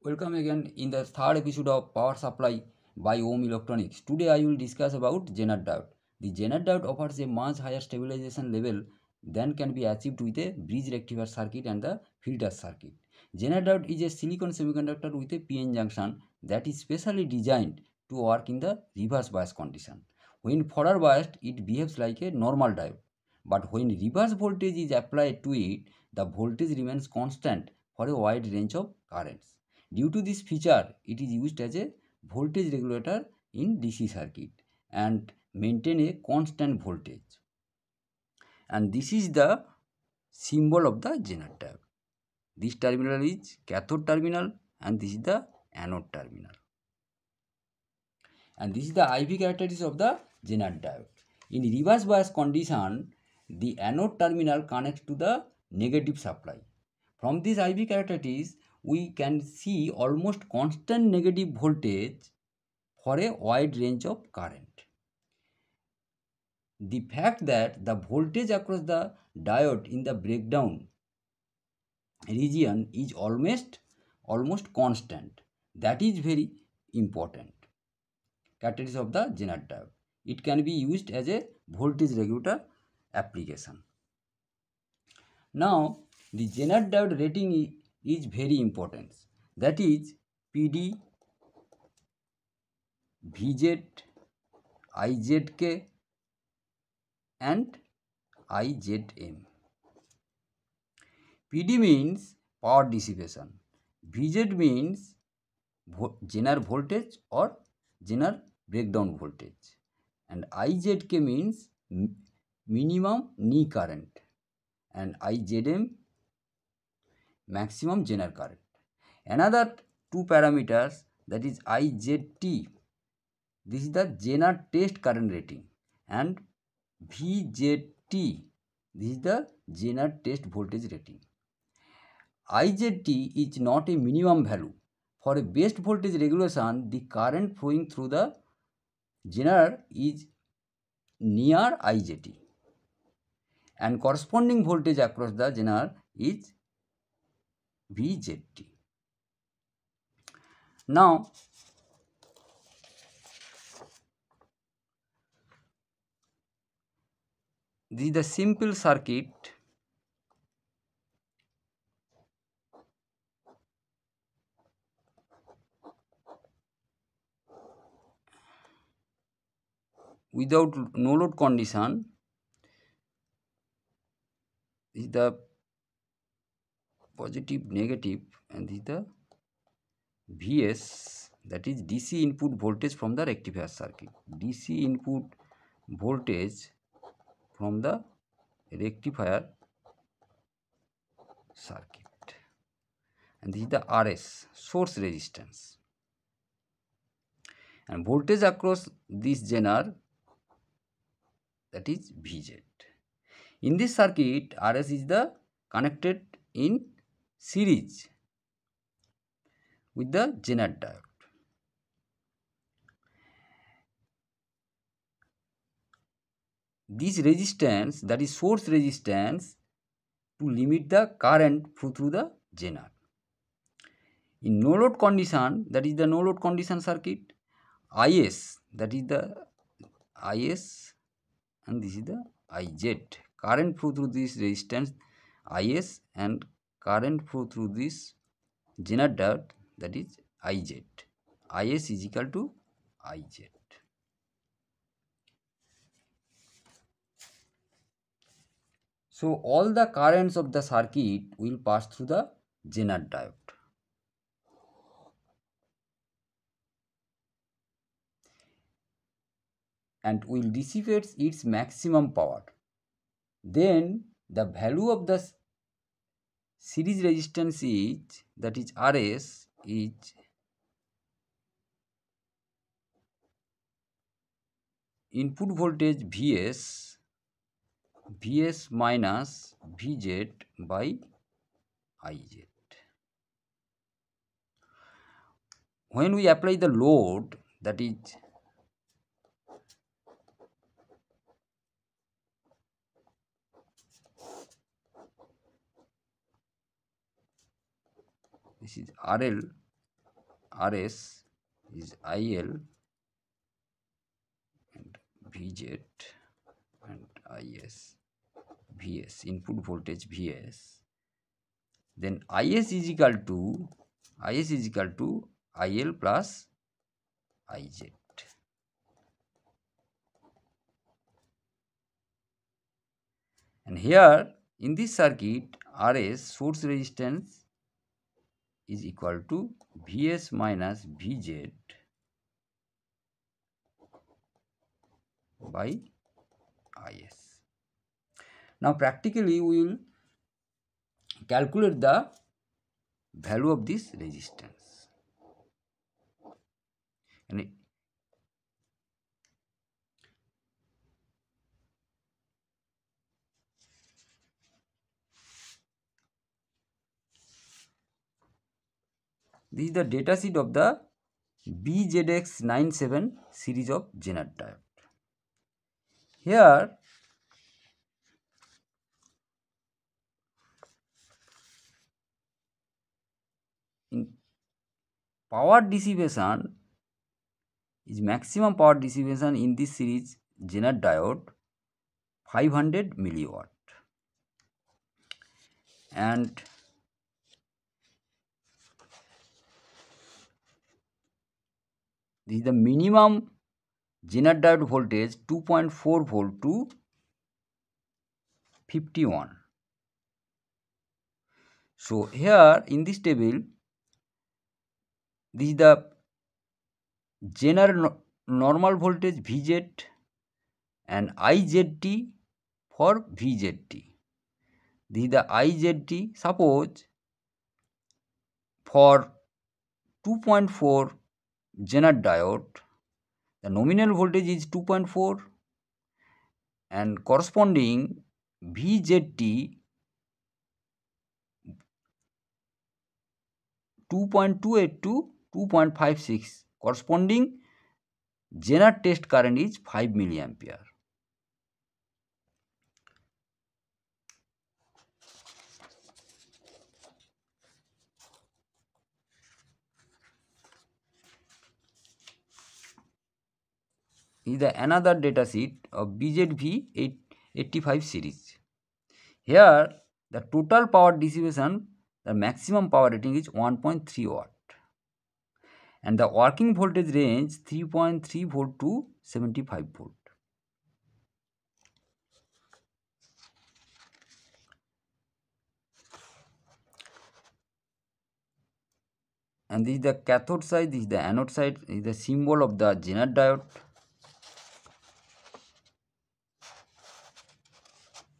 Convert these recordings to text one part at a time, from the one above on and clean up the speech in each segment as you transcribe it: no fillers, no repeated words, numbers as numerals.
Welcome again in the third episode of Power Supply by Ohm Electronics. Today I will discuss about Zener Diode. The Zener Diode offers a much higher stabilization level than can be achieved with a bridge rectifier circuit and the filter circuit. Zener Diode is a silicon semiconductor with a PN junction that is specially designed to work in the reverse bias condition. When forward biased, it behaves like a normal diode. But when reverse voltage is applied to it, the voltage remains constant for a wide range of currents. Due to this feature, it is used as a voltage regulator in DC circuit and maintain a constant voltage. And this is the symbol of the Zener diode. This terminal is cathode terminal and this is the anode terminal. And this is the IV characteristics of the Zener diode. In reverse bias condition, the anode terminal connects to the negative supply. From these IV characteristics, we can see almost constant negative voltage for a wide range of current. The fact that the voltage across the diode in the breakdown region is almost constant. That is very important. Characteristics of the Zener diode. It can be used as a voltage regulator application. Now, the Zener diode rating is very important. That is PD, VZ, IZK and IZM. PD means power dissipation. VZ means Zener voltage or Zener breakdown voltage. And IZK means minimum knee current. And IZM maximum Zener current. Another two parameters, that is IZT. This is the Zener test current rating, and VZT. This is the Zener test voltage rating. IZT is not a minimum value. For a best voltage regulation, the current flowing through the Zener is near IZT, and corresponding voltage across the Zener is VZT. Now, this is the simple circuit without no load condition. This is the positive, negative, and this is the Vs, that is DC input voltage from the rectifier circuit. DC input voltage from the rectifier circuit. And this is the RS, source resistance. And voltage across this Zener, that is VZ. In this circuit, RS is the connected in series with the Zener diode. This resistance, that is source resistance, to limit the current flow through the Zener. In no load condition, that is the no load condition circuit, IS, that is the IS, and this is the IZ. Current flow through this resistance IS and current flow through this Zener diode, that is IZ. IS is equal to IZ. So all the currents of the circuit will pass through the Zener diode. And will dissipate its maximum power. Then the value of the series resistance is, that is RS, is input voltage Vs minus Vz by Iz. When we apply the load, that is this is RL RS is IL and VZ and IS, VS, input voltage VS, then IS is equal to IL plus IZ. And here in this circuit, RS source resistance is equal to Vs minus Vz by Is. Now practically we will calculate the value of this resistance. And this is the data sheet of the BZX97 series of Zener diode. Here in power dissipation is maximum power dissipation in this series Zener diode 500 milliwatt, and this is the minimum Zener diode voltage 2.4 volt to 51. So here in this table, this is the Zener normal voltage Vz and IZT for VZT. This is the IZT. Suppose for 2.4 Zener diode, the nominal voltage is 2.4 and corresponding VZT 2.28 to 2.56, corresponding Zener test current is 5 milliampere. Is the another data sheet of BZV85 series. Here the total power dissipation, the maximum power rating is 1.3 watt and the working voltage range 3.3 volt to 75 volt. And this is the cathode side, this is the anode side, this is the symbol of the Zener diode.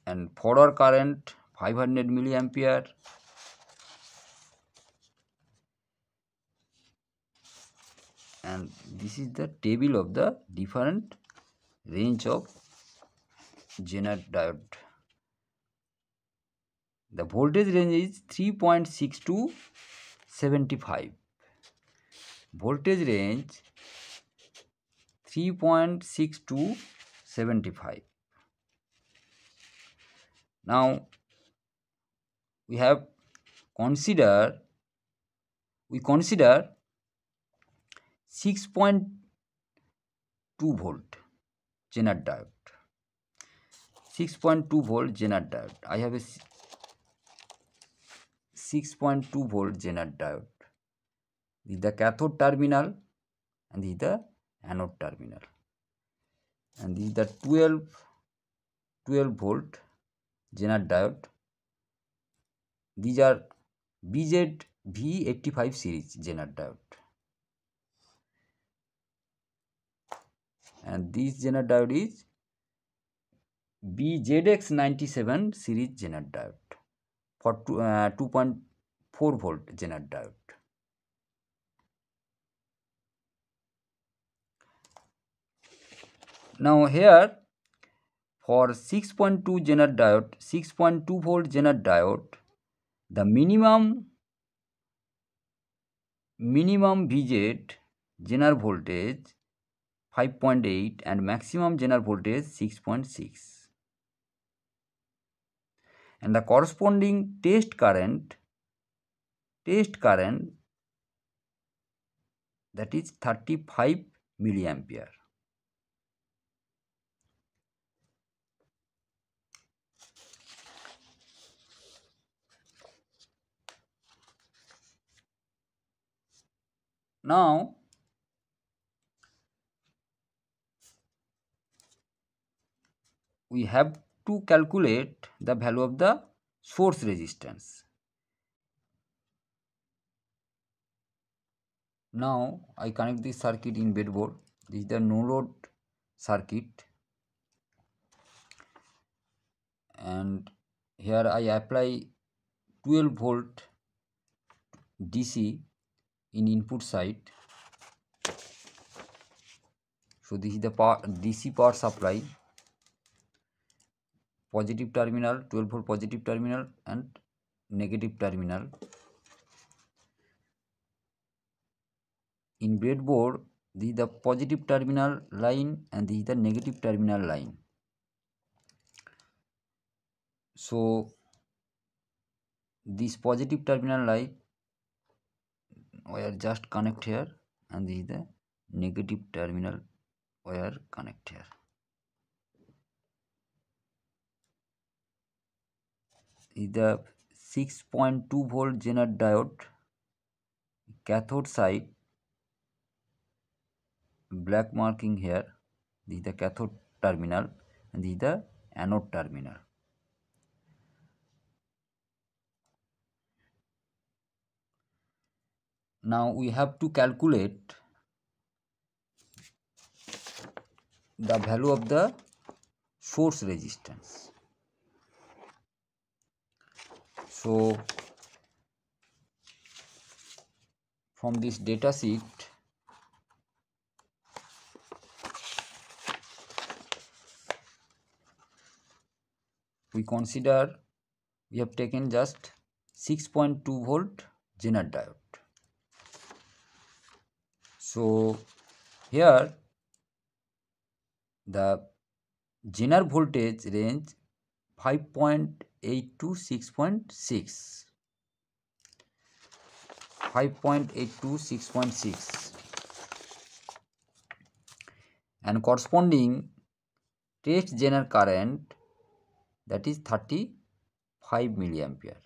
And forward current 500 milliampere, and this is the table of the different range of Zener diode. The voltage range is 3.6 to 75. Voltage range 3.6 to 75. Now we consider 6.2 volt Zener diode. 6.2 volt Zener diode. I have a 6.2 volt Zener diode. This is the cathode terminal and this is the anode terminal. And this is the 12 volt Zener diode. These are BZV85 series Zener diode. And this Zener diode is BZX97 series Zener diode for 2.4 volt Zener diode. Now here for 6.2 Zener diode, 6.2 volt Zener diode, the minimum VZ Zener voltage 5.8 and maximum Zener voltage 6.6, and the corresponding test current that is 35 milliampere. Now we have to calculate the value of the source resistance. Now I connect this circuit in breadboard. This is the no load circuit, and here I apply 12 volt DC in input side. So this is the DC power supply, positive terminal, 12 volt positive terminal and negative terminal. In breadboard, this is the positive terminal line and this is the negative terminal line. So this positive terminal line wire just connect here, and this is the negative terminal wire connect here. Is the 6.2 volt Zener diode, cathode side, black marking here. This is the cathode terminal and this is the anode terminal. Now we have to calculate the value of the source resistance. So from this data sheet, we consider we have taken just 6.2 volt Zener diode. So here the Zener voltage range 5.8 to 6.6. 5.8 to 6.6, and corresponding test Zener current, that is 35 milliampere.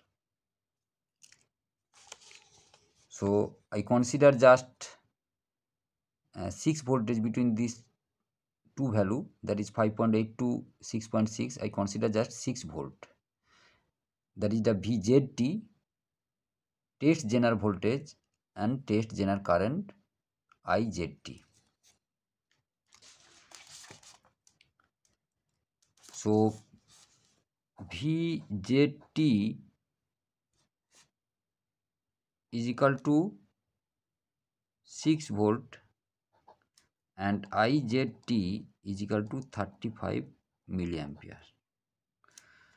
So I consider just 6 voltage between these two value, that is 5.8 to 6.6. I consider just 6 volt, that is the VZT, test Zener voltage, and test Zener current IZT. So VZT is equal to 6 volt and IZT is equal to 35 milliampere.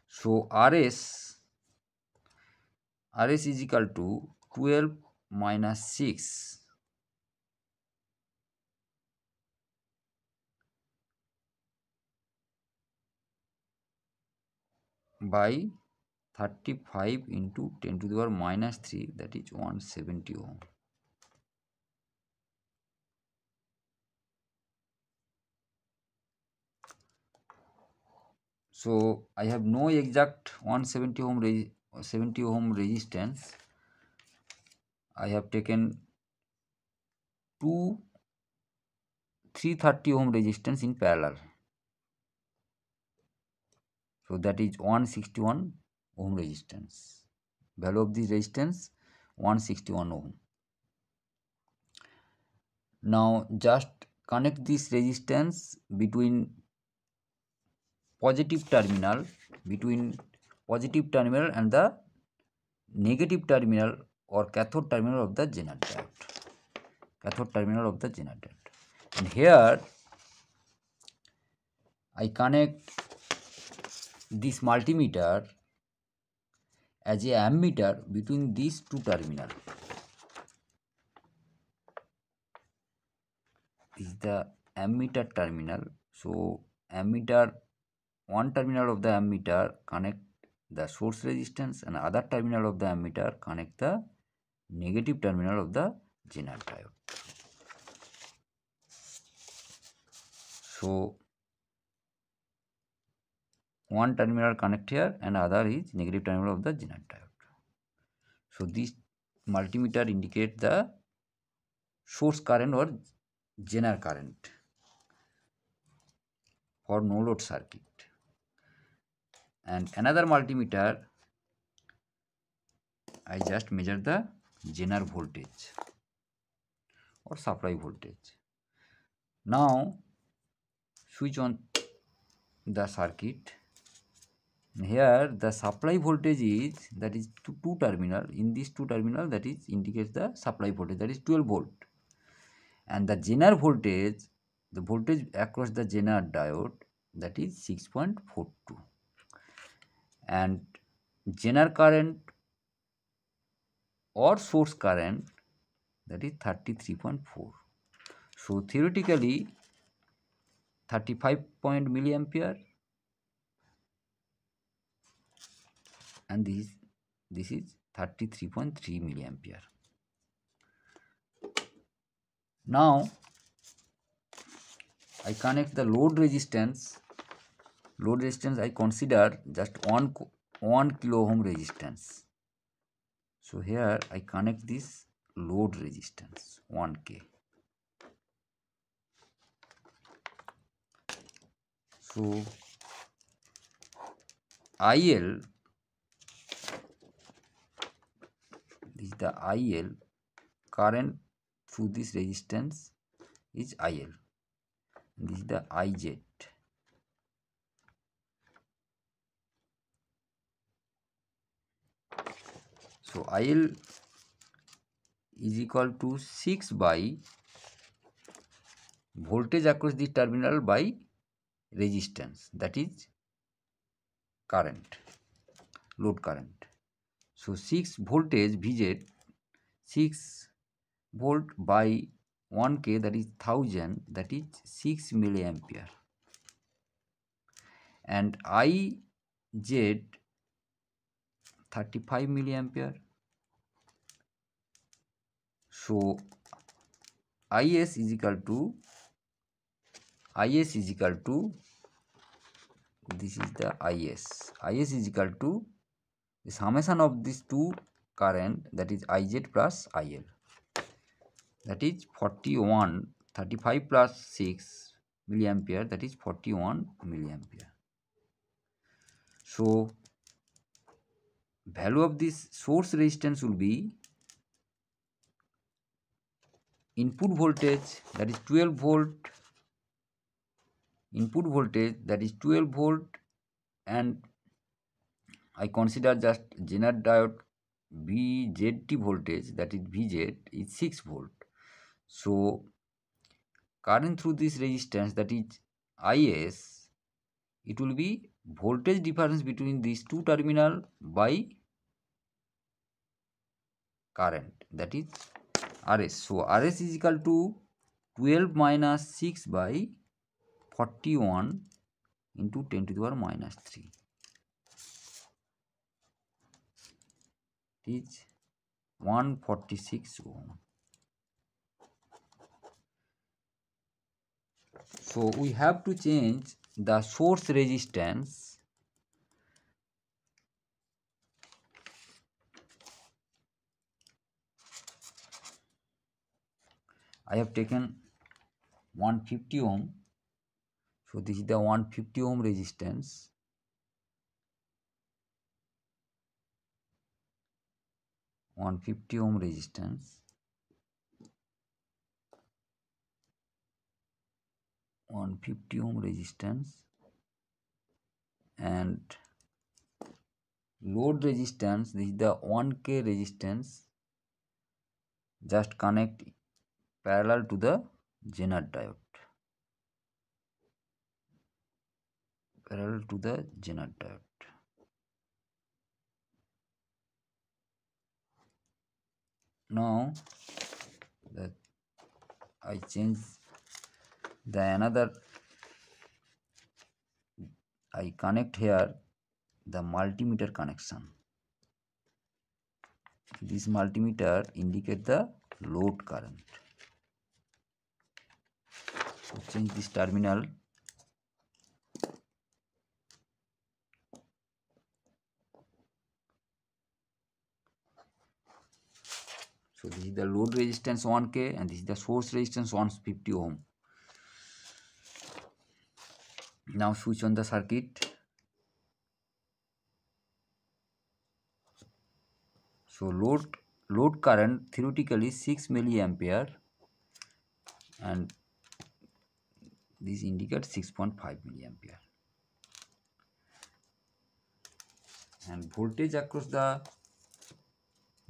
So RS is equal to 12 minus 6 by 35 into 10 to the power minus 3, that is 170 ohm. So I have no exact 170 ohm 70 ohm resistance. I have taken 330 ohm resistance in parallel. So that is 161 ohm resistance. Value of this resistance 161 ohm. Now just connect this resistance between positive terminal and the negative terminal or cathode terminal of the Zener diode. And here I connect this multimeter as a ammeter between these two terminals. This is the ammeter terminal. So ammeter, one terminal of the ammeter connect the source resistance, and other terminal of the ammeter connect the negative terminal of the Zener diode. So one terminal connect here and other is negative terminal of the Zener diode. So this multimeter indicate the source current or Zener current for no load circuit. And another multimeter, I just measure the Zener voltage or supply voltage. Now switch on the circuit. Here the supply voltage is, that is two terminal. In these two terminal, that is indicates the supply voltage, that is 12 volt. And the Zener voltage, the voltage across the Zener diode, that is 6.42. And Zener current or source current, that is 33.4. So theoretically 35 milliampere, and this is 33.3 milliampere. Now I connect the load resistance. Load resistance I consider just 1 kilo ohm resistance. So here I connect this load resistance 1K. So IL, this is the IL, current through this resistance is IL. This is the IZ. So IL is equal to 6 by voltage across the terminal by resistance, that is current, load current. So 6 voltage VZ, 6 volt by 1K, that is 1000, that is 6 milliampere. And IZ 35 milliampere. So IS is equal to this is the IS is equal to the summation of these two current, that is IZ plus IL, that is 41, 35 plus 6 milliampere, that is 41 milliampere. So value of this source resistance will be input voltage, that is 12 volt, input voltage, that is 12 volt, and I consider just Zener diode VZT voltage, that is VZ is 6 volt. So current through this resistance, that is IS, it will be voltage difference between these two terminal by current, that is RS. So RS is equal to 12 minus 6 by 41 into 10 to the power minus 3. It is 146 ohm. So we have to change the source resistance. I have taken 150 ohm. So this is the 150 ohm resistance. One 50 ohm resistance. 150 ohm resistance, and load resistance, this is the 1K resistance, just connect parallel to the Zener diode, parallel to the Zener diode. Now that I change the another, I connect here the multimeter connection. This multimeter indicate the load current. So change this terminal So this is the load resistance 1K and this is the source resistance 150 ohm. Now switch on the circuit. So load current theoretically 6 milliampere and this indicates 6.5 milliampere. And voltage across the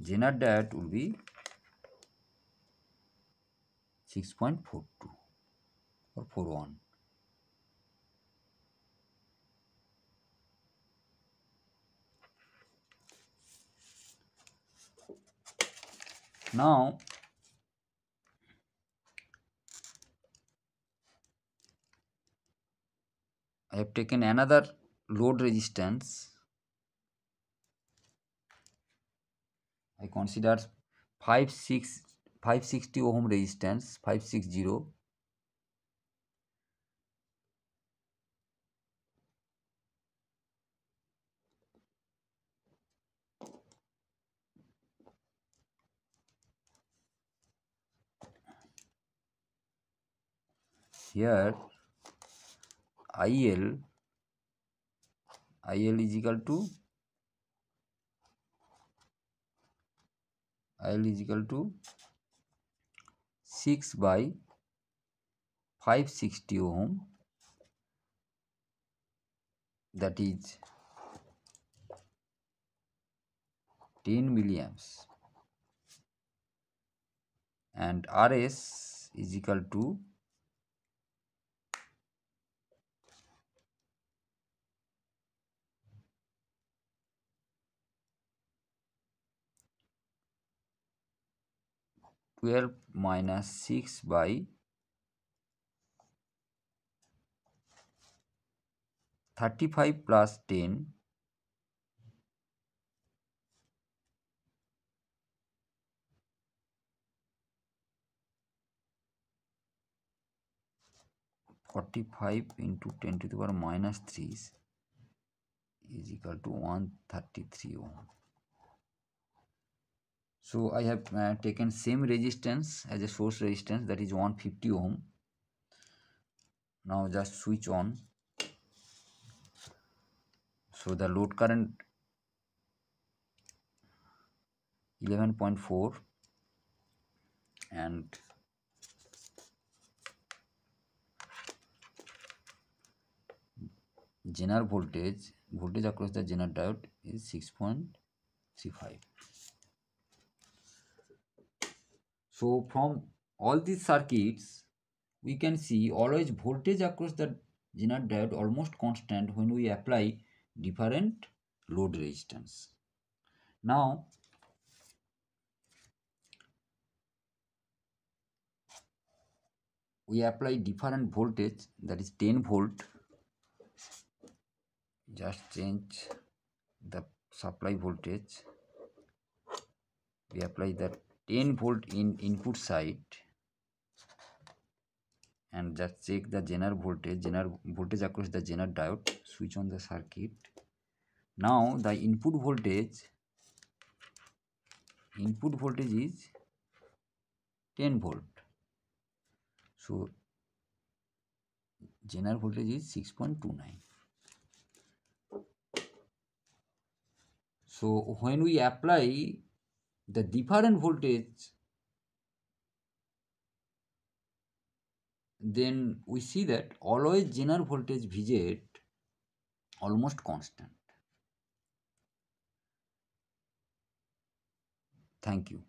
Zener diode will be 6.42 or 41. Now I have taken another load resistance. I consider 560 ohm resistance, 560. Here IL is equal to 6 by 560 ohm, that is 10 milliamps, and RS is equal to 12 minus 6 by 35 plus 10, (45 into 10 to the power minus 3) is equal to 133 ohm. So I have taken same resistance as a source resistance, that is 150 ohm. Now just switch on. So the load current 11.4 and Zener voltage across the Zener diode is 6.35. So from all these circuits we can see always voltage across the Zener diode almost constant when we apply different load resistance. Now we apply different voltage, that is 10 volt. Just change the supply voltage. We apply the 10 volt in input side and just check the Zener voltage across the Zener diode. Switch on the circuit. Now the input voltage is 10 volt. So Zener voltage is 6.29. So when we apply the different voltage, then we see that always Zener voltage Vz almost constant. Thank you.